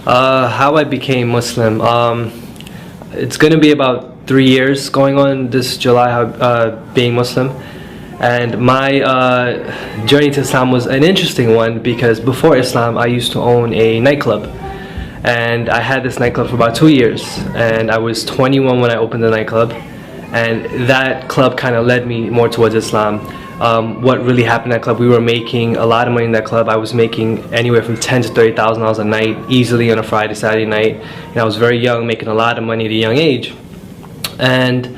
How I became Muslim. It's going to be about 3 years going on this July, being Muslim. And my journey to Islam was an interesting one because before Islam I used to own a nightclub. And I had this nightclub for about 2 years. And I was 21 when I opened the nightclub. And that club kind of led me more towards Islam. What really happened in that club, we were making a lot of money in that club. I was making anywhere from $10,000 to $30,000 a night, easily on a Friday, Saturday night. And I was very young, making a lot of money at a young age. And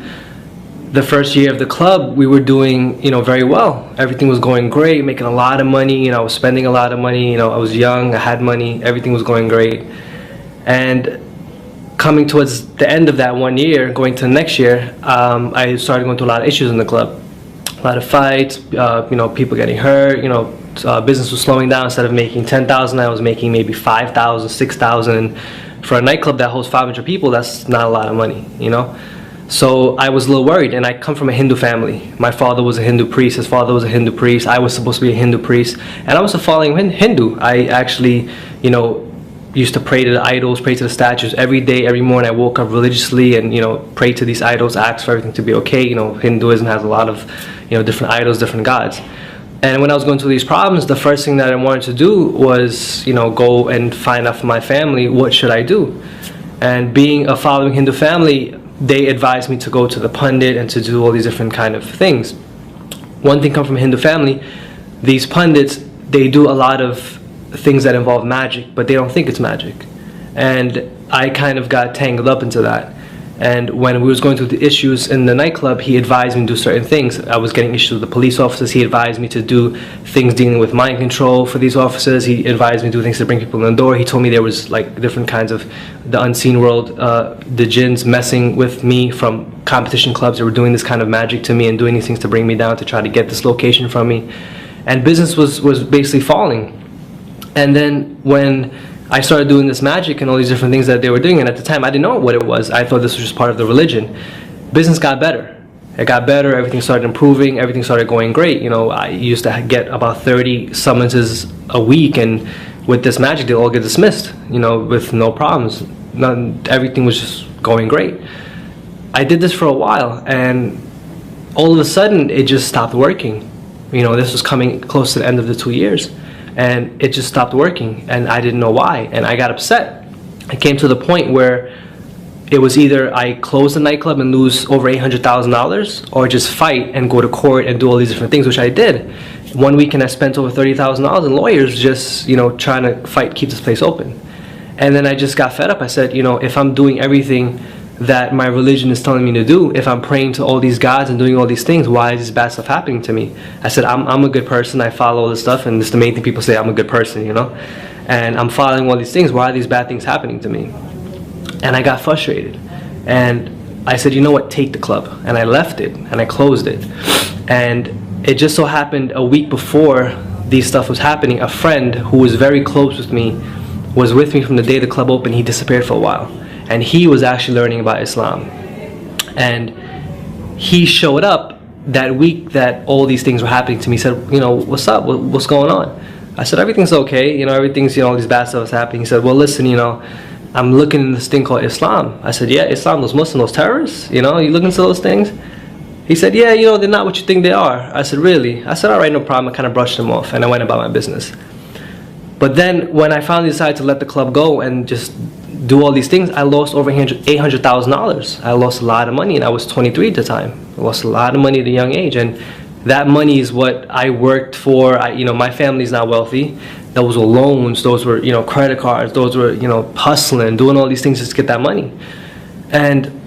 the first year of the club, we were doing, very well. Everything was going great, making a lot of money. I was spending a lot of money. I was young, I had money, everything was going great. And coming towards the end of that 1 year, going to the next year, I started going through a lot of issues in the club. A lot of fights, people getting hurt, business was slowing down. Instead of making 10,000, I was making maybe 5,000, 6,000. For a nightclub that holds 500 people, that's not a lot of money, So I was a little worried, and I come from a Hindu family. My father was a Hindu priest, his father was a Hindu priest, I was supposed to be a Hindu priest, and I was a following Hindu. I actually, used to pray to the idols, pray to the statues every day, every morning. I woke up religiously and prayed to these idols, asked for everything to be okay. Hinduism has a lot of different idols, different gods. And when I was going through these problems, the first thing that I wanted to do was go and find out from my family, what should I do? And being a following Hindu family, they advised me to go to the pundit and to do all these different kind of things. One thing come from a Hindu family, these pundits, they do a lot of things that involve magic, but they don't think it's magic. And I kind of got tangled up into that. And when we was going through the issues in the nightclub, he advised me to do certain things. I was getting issues with the police officers. He advised me to do things dealing with mind control for these officers. He advised me to do things to bring people in the door. He told me there was like different kinds of the unseen world, the jinns messing with me from competition clubs. They were doing this kind of magic to me and doing these things to bring me down, to try to get this location from me. And business was basically falling. And then when I started doing this magic and all these different things that they were doing, and at the time I didn't know what it was. I thought this was just part of the religion. Business got better. It got better, everything started improving, everything started going great. I used to get about 30 summonses a week, and with this magic they all get dismissed, with no problems. Everything was just going great. I did this for a while, and all of a sudden it just stopped working. This was coming close to the end of the 2 years. And it just stopped working, and I didn't know why, and I got upset. It came to the point where it was either I close the nightclub and lose over $800,000, or just fight and go to court and do all these different things, which I did. One weekend I spent over $30,000 in lawyers just, trying to fight, keep this place open. And then I just got fed up. I said, if I'm doing everything that my religion is telling me to do, if I'm praying to all these gods and doing all these things, why is this bad stuff happening to me? I said, I'm a good person, I follow all this stuff, and it's the main thing people say, I'm a good person, and I'm following all these things, why are these bad things happening to me? And I got frustrated, and I said, you know what, take the club. And I left it, and I closed it. And it just so happened a week before these stuff was happening, a friend who was very close with me was with me from the day the club opened. He disappeared for a while. And he was actually learning about Islam. And he showed up that week that all these things were happening to me. He said, what's up? What's going on? I said, everything's okay. Everything's, all these bad stuff is happening. He said, well, listen, I'm looking in this thing called Islam. I said, yeah, Islam, those Muslims, those terrorists, you looking into those things? He said, yeah, they're not what you think they are. I said, really? I said, all right, no problem. I kind of brushed him off, and I went about my business. But then when I finally decided to let the club go and just do all these things, I lost over $800,000. I lost a lot of money, and I was 23 at the time. I lost a lot of money at a young age, and that money is what I worked for. My family's not wealthy. Those were loans, those were credit cards, those were hustling, doing all these things just to get that money. And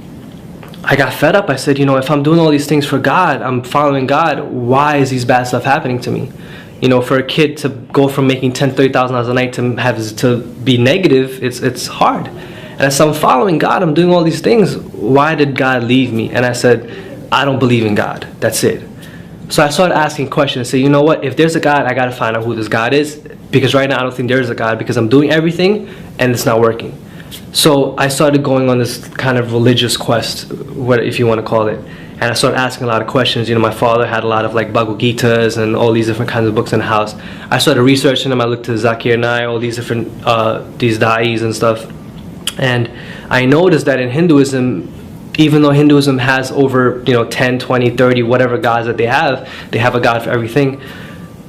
I got fed up. I said, if I'm doing all these things for God, I'm following God, why is these bad stuff happening to me? For a kid to go from making $10,000, $30,000 a night to be negative, it's hard. And I said, I'm following God, I'm doing all these things. Why did God leave me? And I said, I don't believe in God. That's it. So I started asking questions. I said, you know what? If there's a God, I got to find out who this God is. Because right now I don't think there's a God, because I'm doing everything and it's not working. So I started going on this kind of religious quest, if you want to call it. and I started asking a lot of questions. You know, my father had a lot of like Bhagavad Gitas and all these different kinds of books in the house. I started researching them. I looked to Zakir Naik, all these different these da'is and stuff, and I noticed that in Hinduism, even though Hinduism has over 10, 20, 30, whatever gods that they have a god for everything.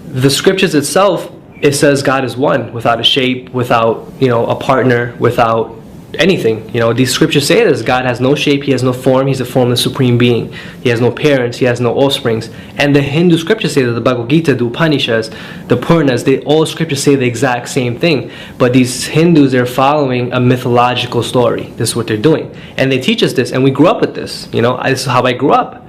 The scriptures itself, it says God is one, without a shape, without a partner, without anything. These scriptures say this: God has no shape, he has no form, he's a formless supreme being. He has no parents, he has no offsprings. And the Hindu scriptures say that, the Bhagavad Gita, the Upanishads, the Puranas, all scriptures say the exact same thing. But these Hindus, they're following a mythological story. This is what they're doing. And they teach us this, and we grew up with this. This is how I grew up.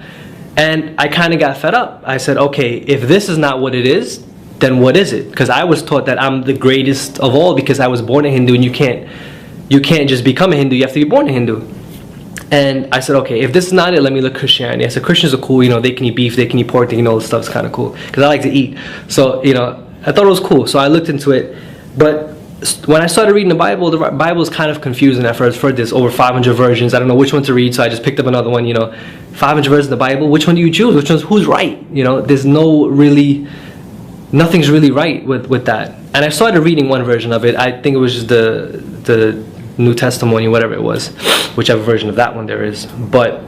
And I kind of got fed up. I said, okay, if this is not what it is, then what is it? Because I was taught that I'm the greatest of all because I was born a Hindu, and you can't just become a Hindu, you have to be born a Hindu. And I said, okay, if this is not it, let me look at Christianity. I said, Christians are cool, they can eat beef, they can eat pork, they can all this stuff's kind of cool. Because I like to eat. So, I thought it was cool. So I looked into it. But when I started reading the Bible is kind of confusing at first. There's over 500 versions. I don't know which one to read, so I just picked up another one, 500 versions of the Bible. Which one do you choose? Who's right? There's nothing's really right with that. And I started reading one version of it. I think it was just the New Testimony, whatever it was, whichever version of that one there is. But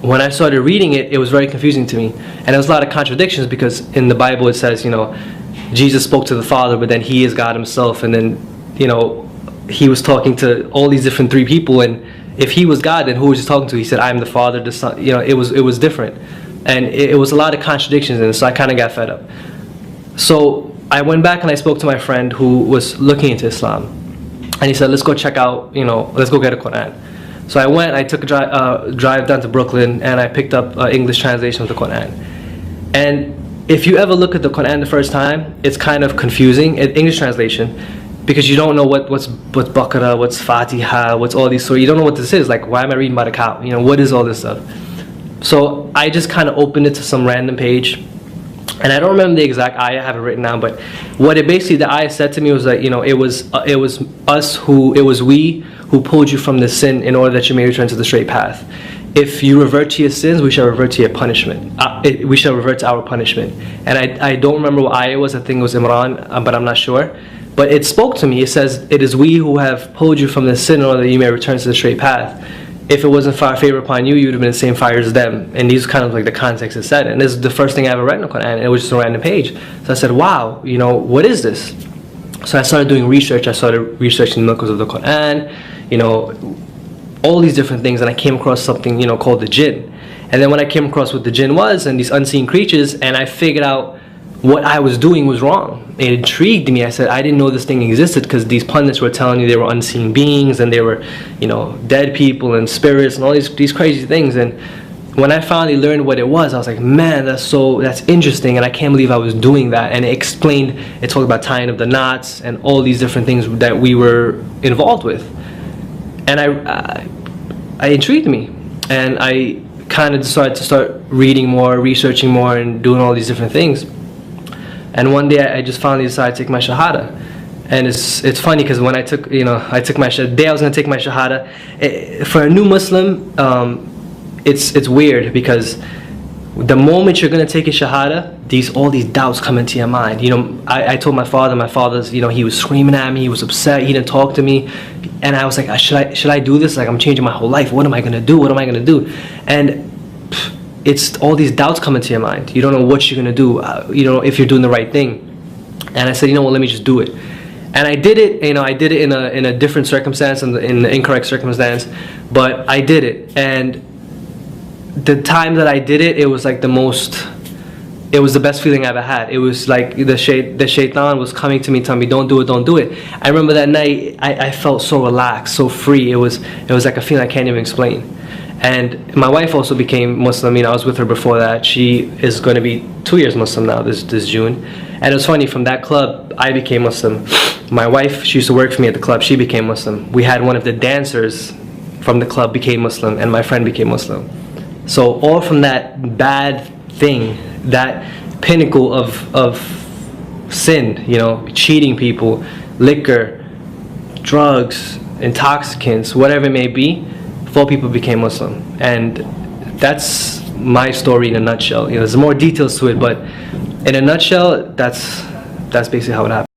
when I started reading it, it was very confusing to me, and there was a lot of contradictions, because in the Bible it says, Jesus spoke to the Father, but then he is God himself, and then he was talking to all these different three people, and if he was God, then who was he talking to? He said, I am the Father, the Son. It was different, and it was a lot of contradictions in it. So I kind of got fed up. So I went back and I spoke to my friend who was looking into Islam, and he said, let's go check out, let's go get a Quran. So I went, I took a drive down to Brooklyn, and I picked up an English translation of the Quran. And if you ever look at the Quran the first time, it's kind of confusing, in English translation, because you don't know what's Baqarah, what's Fatiha, what's all these, so you don't know what this is. Like, why am I reading about a cow? What is all this stuff? So I just kind of opened it to some random page, and I don't remember the exact ayah, I have it written down, but what it basically, the ayah said to me was that, it was we who pulled you from the sin in order that you may return to the straight path. If you revert to your sins, we shall revert to your punishment. We shall revert to our punishment. And I don't remember what ayah it was. I think it was Imran, but I'm not sure. But it spoke to me. It says, it is we who have pulled you from the sin in order that you may return to the straight path. If it wasn't for our favor upon you, you would have been in the same fire as them. And these are kind of like the context it said. And this is the first thing I ever read in the Quran. And it was just a random page. So I said, wow, what is this? So I started doing research. I started researching the miracles of the Quran, all these different things, and I came across something called the jinn. And then when I came across what the jinn was and these unseen creatures, and I figured out what I was doing was wrong, it intrigued me. I said, I didn't know this thing existed, because these pundits were telling you they were unseen beings, and they were dead people and spirits and all these crazy things. And when I finally learned what it was, I was like, man, that's interesting, and I can't believe I was doing that. And it talked about tying up the knots and all these different things that we were involved with. And I intrigued me, and I kind of decided to start reading more, researching more, and doing all these different things. And one day I just finally decided to take my Shahada. And it's funny, because when I took my Shahada, the day I was going to take my Shahada, for a new Muslim, it's weird, because the moment you're going to take a Shahada, all these doubts come into your mind. I told my father's, he was screaming at me, he was upset, he didn't talk to me, and I was like, should I do this? Like, I'm changing my whole life. What am I going to do? What am I going to do? And it's all these doubts come into your mind. You don't know what you're going to do, if you're doing the right thing. And I said, let me just do it. And I did it, I did it in a different circumstance, in the incorrect circumstance, but I did it. And the time that I did it, it was like it was the best feeling I ever had. It was like the shaitan was coming to me, telling me, don't do it. I remember that night, I felt so relaxed, so free. It was like a feeling I can't even explain. And my wife also became Muslim. I was with her before that. She is going to be 2 years Muslim now, this June. And it was funny, from that club, I became Muslim. My wife, she used to work for me at the club, she became Muslim. We had one of the dancers from the club became Muslim, and my friend became Muslim. So all from that bad thing, that pinnacle of sin, cheating people, liquor, drugs, intoxicants, whatever it may be, 4 people became Muslim. And that's my story in a nutshell. There's more details to it, but in a nutshell, that's basically how it happened.